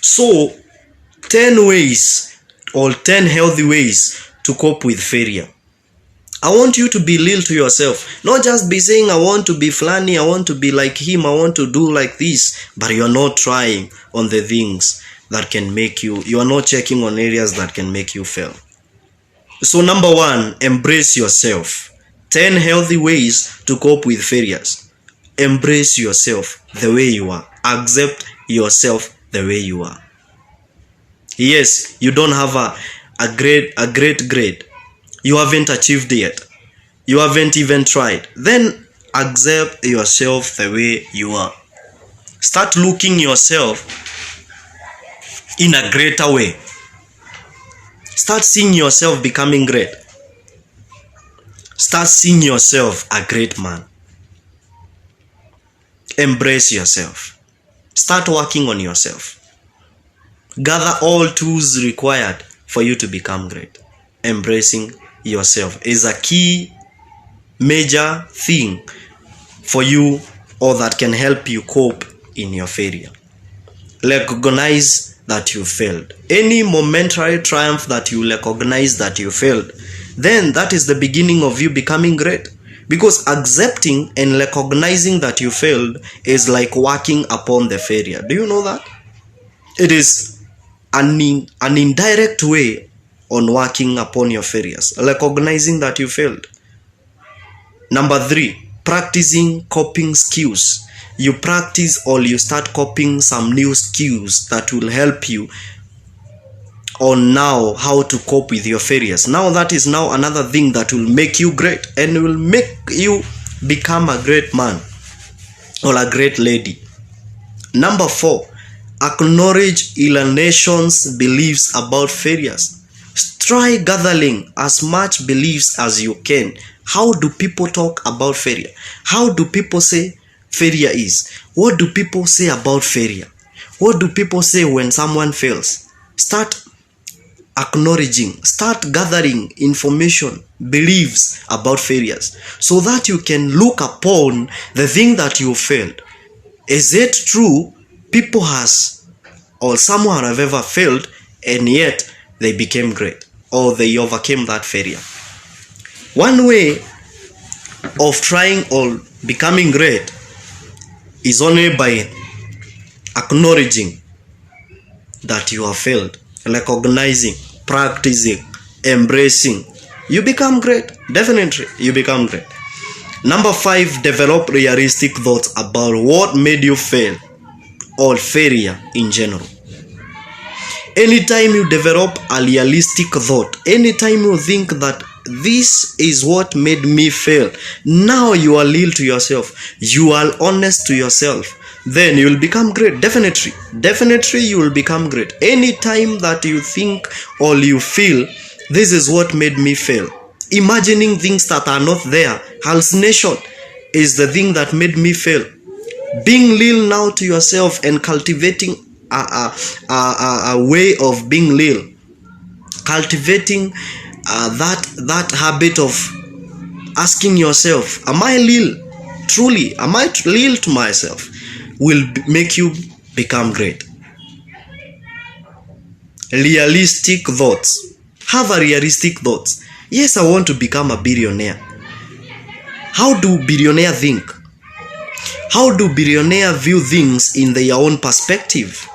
So 10 ways or 10 healthy ways to cope with failure. I want you to be real to yourself. Not just be saying, I want to be Flani, I want to be like him, I want to do like this, but you're not trying on the things that can make you are not checking on areas that can make you fail. So number 1, embrace yourself. 10 healthy ways to cope with failures. Embrace yourself the way you are. Accept yourself the way you are. Yes, you don't have a great grade. You haven't achieved yet. You haven't even tried. Then accept yourself the way you are. Start looking yourself in a greater way. Start seeing yourself becoming great. Start seeing yourself a great man. Embrace yourself. Start working on yourself. Gather all tools required for you to become great. Embracing yourself is a key major thing for you, or that can help you cope in your failure. Recognize that you failed. Any momentary triumph that you recognize that you failed, then that is the beginning of you becoming great. Because accepting and recognizing that you failed is like working upon the failure. Do you know that? It is an indirect way on working upon your failures, recognizing that you failed. Number 3, practicing coping skills. You practice or you start copying some new skills that will help you on now how to cope with your failures. Now that is now another thing that will make you great and will make you become a great man or a great lady. Number 4, acknowledge alienation's beliefs about failures. Try gathering as much beliefs as you can. How do people talk about failure? How do people say failure is? What do people say about failure? What do people say when someone fails? Start acknowledging, start gathering information, beliefs about failures, so that you can look upon the thing that you failed. Is it true people has or someone have ever failed and yet they became great, or they overcame that failure? One way of trying or becoming great is only by acknowledging that you have failed, recognizing, practicing, embracing. You become great. Definitely, you become great. Number 5, develop realistic thoughts about what made you fail or failure in general. Anytime you develop a realistic thought, anytime you think that this is what made me fail, now you are real to yourself, you are honest to yourself, then you will become great. Definitely you will become great. Anytime that you think or you feel this is what made me fail, imagining things that are not there, hallucination is the thing that made me fail. Being real now to yourself and cultivating a way of being real, cultivating that habit of asking yourself, am I real? Truly, am I real to myself? Will make you become great. Realistic thoughts. Have a realistic thoughts. Yes, I want to become a billionaire. How do billionaires think? How do billionaires view things in their own perspective?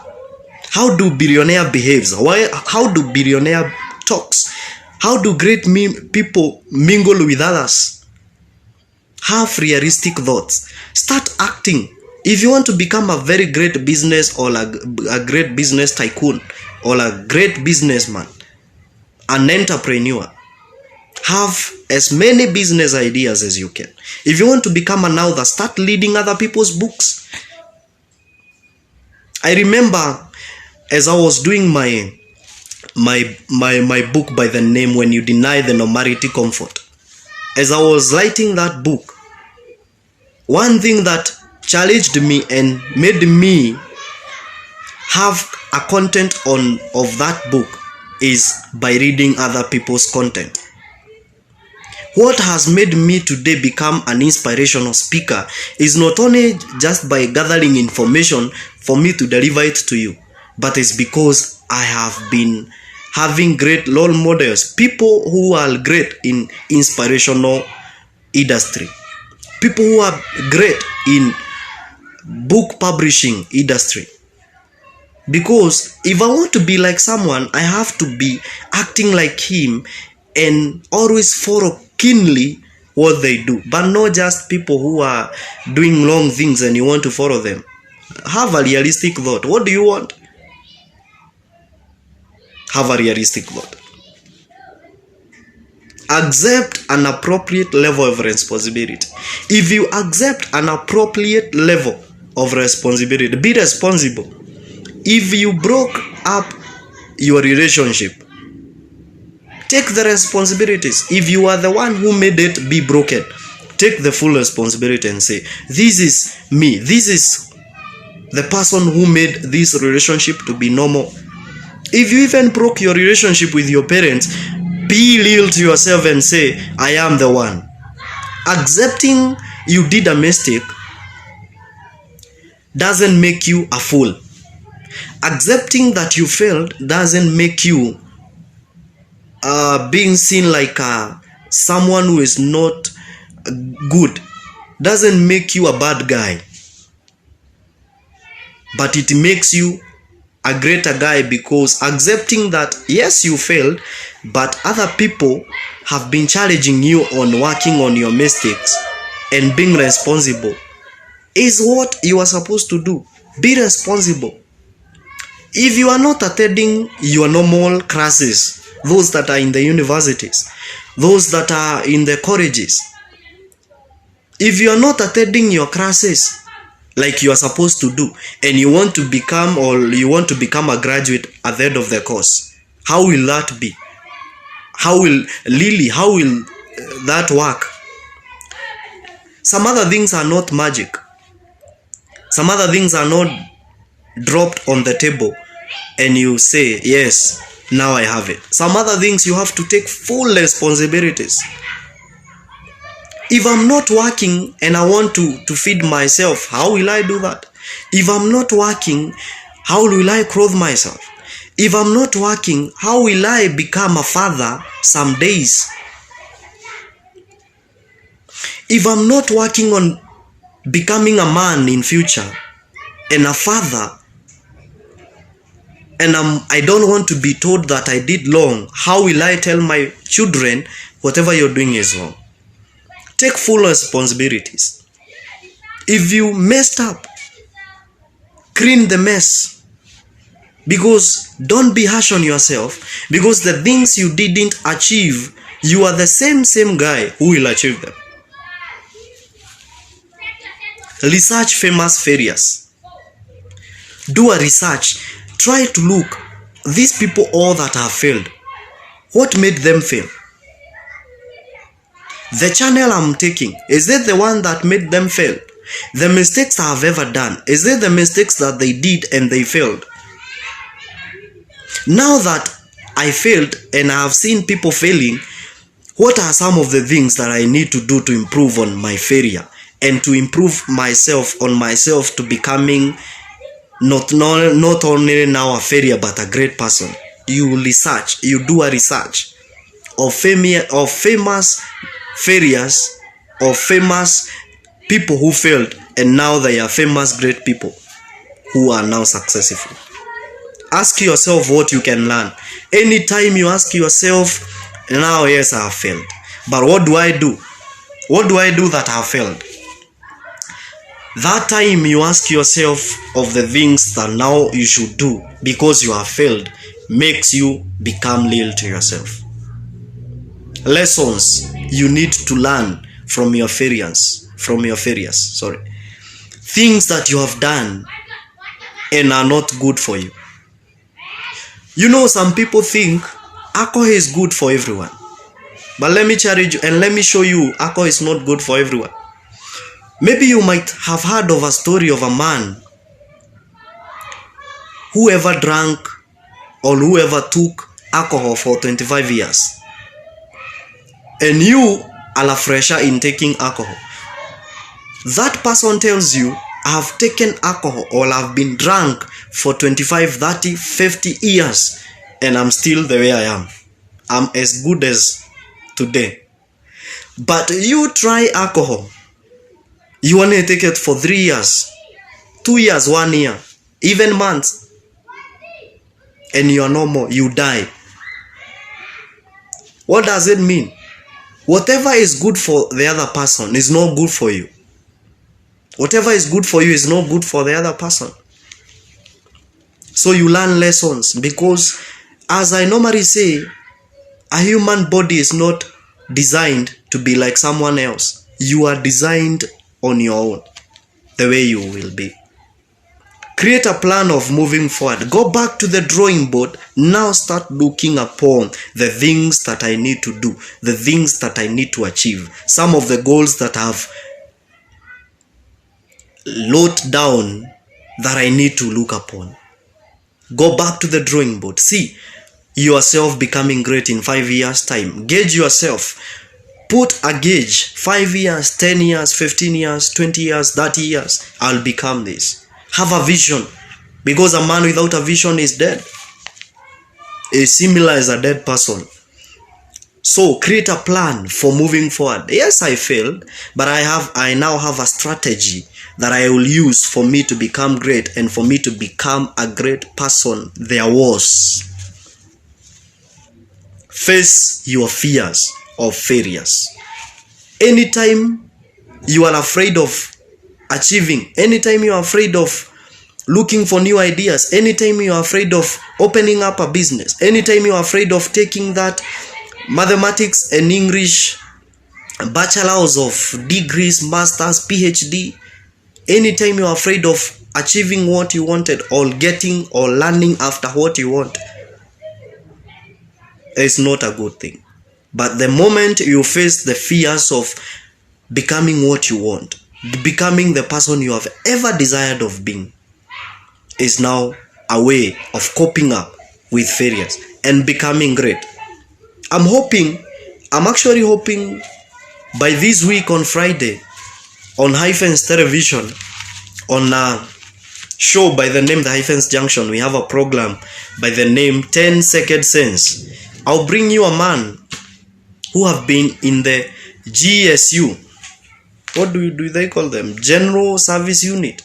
How do billionaires behave? How do billionaires talks? How do great people mingle with others? Have realistic thoughts. Start acting. If you want to become a very great business or a great business tycoon or a great businessman, an entrepreneur, have as many business ideas as you can. If you want to become an author, start reading other people's books. I remember as I was doing my book by the name When You Deny the Normality Comfort, as I was writing that book, one thing that challenged me and made me have a content of that book is by reading other people's content. What has made me today become an inspirational speaker is not only just by gathering information for me to deliver it to you, but it's because I have been having great role models, people who are great in inspirational industry, people who are great in book publishing industry. Because if I want to be like someone, I have to be acting like him and always follow keenly what they do, but not just people who are doing wrong things and you want to follow them. Have a realistic thought. What do you want? Have a realistic thought. Accept an appropriate level of responsibility. If you accept an appropriate level of responsibility, be responsible. If you broke up your relationship, take the responsibilities. If you are the one who made it be broken, take the full responsibility and say, this is me. This is the person who made this relationship to be normal. If you even broke your relationship with your parents, be real to yourself and say, I am the one. Accepting you did a mistake doesn't make you a fool. Accepting that you failed doesn't make you being seen like someone who is not good. Doesn't make you a bad guy. But it makes you a greater guy, because accepting that yes, you failed, but other people have been challenging you on working on your mistakes and being responsible is what you are supposed to do. Be responsible. If you are not attending your normal classes, those that are in the universities, those that are in the colleges, if you are not attending your classes like you are supposed to do, and you want to become a graduate at the end of the course, how will that be? How will that work? Some other things are not magic. Some other things are not dropped on the table and you say, yes, now I have it. Some other things you have to take full responsibilities. If I'm not working and I want to feed myself, how will I do that? If I'm not working, how will I clothe myself? If I'm not working, how will I become a father some days? If I'm not working on becoming a man in future and a father, and I don't want to be told that I did wrong, how will I tell my children whatever you're doing is wrong? Take full responsibilities. If you messed up, clean the mess. Because don't be harsh on yourself, because the things you didn't achieve, you are the same guy who will achieve them. Research famous failures. Do a research. Try to look, these people all that have failed, what made them fail? The channel I'm taking, is it the one that made them fail? The mistakes I have ever done, is it the mistakes that they did and they failed? Now that I failed and I have seen people failing, what are some of the things that I need to do to improve on my failure and to improve myself to becoming not only now a failure but a great person? You research, you do a research of famous failures, of famous people who failed and now they are famous great people who are now successful. Ask yourself what you can learn. Anytime you ask yourself, now yes, I have failed, but what do I do? What do I do that I have failed? That time you ask yourself of the things that now you should do because you have failed, makes you become real to yourself. Lessons you need to learn from your failures. Things that you have done and are not good for you. You know, some people think alcohol is good for everyone. But let me challenge you and let me show you alcohol is not good for everyone. Maybe you might have heard of a story of a man who ever drank or whoever took alcohol for 25 years. And you are a fresher in taking alcohol. That person tells you, I have taken alcohol or I've been drunk for 25, 30, 50 years and I'm still the way I am. I'm as good as today. But you try alcohol, you only take it for 3 years, 2 years, 1 year, even months, and you are no more, you die. What does it mean? Whatever is good for the other person is not good for you. Whatever is good for you is not good for the other person. So you learn lessons, because as I normally say, a human body is not designed to be like someone else. You are designed on your own, the way you will be. Create a plan of moving forward. Go back to the drawing board. Now start looking upon the things that I need to do, the things that I need to achieve, some of the goals that I've wrote down that I need to look upon. Go back to the drawing board. See yourself becoming great in 5 years' time. Gauge yourself. Put a gauge. 5 years, 10 years, 15 years, 20 years, 30 years. I'll become this. Have a vision. Because a man without a vision is dead. Is similar as a dead person. So create a plan for moving forward. Yes, I failed, but I now have a strategy that I will use for me to become great and for me to become a great person there was. Face your fears of failures. Anytime you are afraid of achieving, anytime you are afraid of looking for new ideas, anytime you are afraid of opening up a business, anytime you are afraid of taking that mathematics and English bachelors of degrees, masters, PhD, anytime you are afraid of achieving what you wanted or getting or learning after what you want, it's not a good thing. But the moment you face the fears of becoming what you want, becoming the person you have ever desired of being, is now a way of coping up with failures and becoming great. I'm actually hoping by this week on Friday on Hyphens Television, on a show by the name The Hyphens Junction, we have a program by the name 10 Second Sense. I'll bring you a man who have been in the GSU. What do they call them? General Service Unit.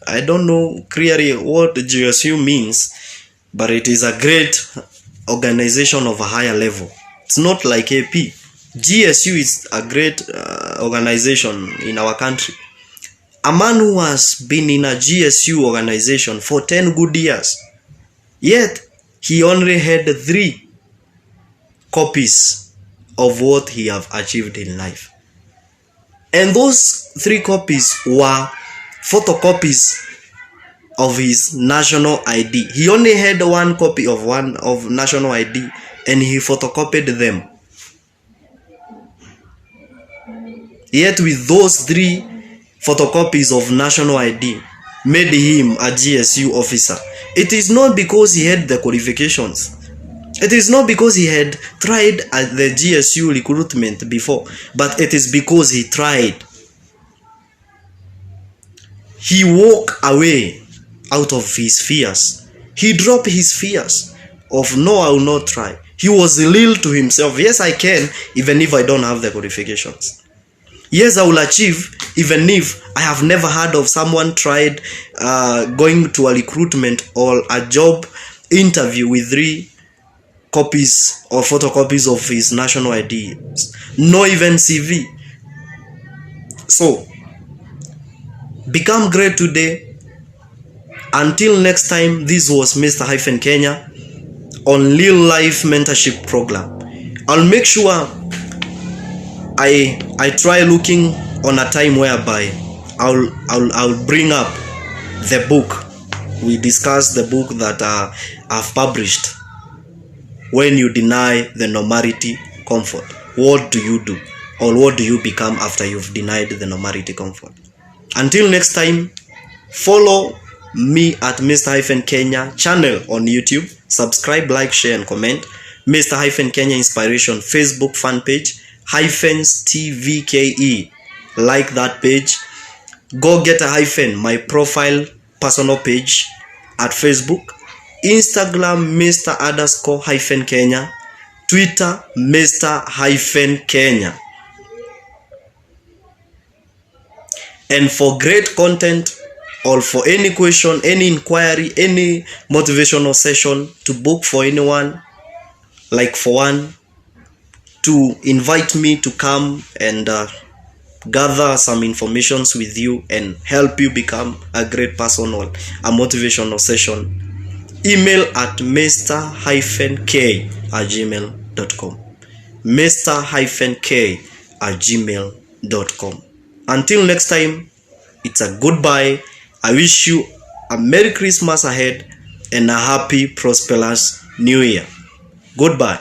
I don't know clearly what GSU means, but it is a great organization of a higher level. It's not like AP. GSU is a great organization in our country. A man who has been in a GSU organization for 10 good years, yet he only had 3 copies of what he have achieved in life. And those 3 copies were photocopies of his national ID. He only had 1 copy of national ID and he photocopied them. Yet with those 3 photocopies of national ID made him a GSU officer. It is not because he had the qualifications. It is not because he had tried at the GSU recruitment before, but it is because he tried. He walked away out of his fears. He dropped his fears of no, I will not try. He was real to himself. Yes, I can, even if I don't have the qualifications. Yes, I will achieve, even if I have never heard of someone tried going to a recruitment or a job interview with 3 copies or photocopies of his national ID, no even CV. So, become great today. Until next time, this was Mr. Hyphen Kenya on Real Life Mentorship Program. I'll make sure I try looking on a time whereby I'll bring up the book. We discuss the book that I've published. When you deny the normality comfort, what do you do? Or what do you become after you've denied the normality comfort? Until next time, follow me at Mr. Hyphen Kenya channel on YouTube. Subscribe, like, share, and comment. Mr. Hyphen Kenya Inspiration Facebook fan page, Hyphens TVKE. Like that page. Go get a hyphen my profile personal page at Facebook, Instagram Mr_Kenya, Twitter Mr_Kenya. And for great content or for any question, any inquiry, any motivational session, to book for anyone, like for one, to invite me to come and gather some informations with you and help you become a great person or a motivational session, email at mr-k@gmail.com. mr-k@gmail.com. Until next time, it's a goodbye. I wish you a Merry Christmas ahead and a happy, prosperous New Year. Goodbye.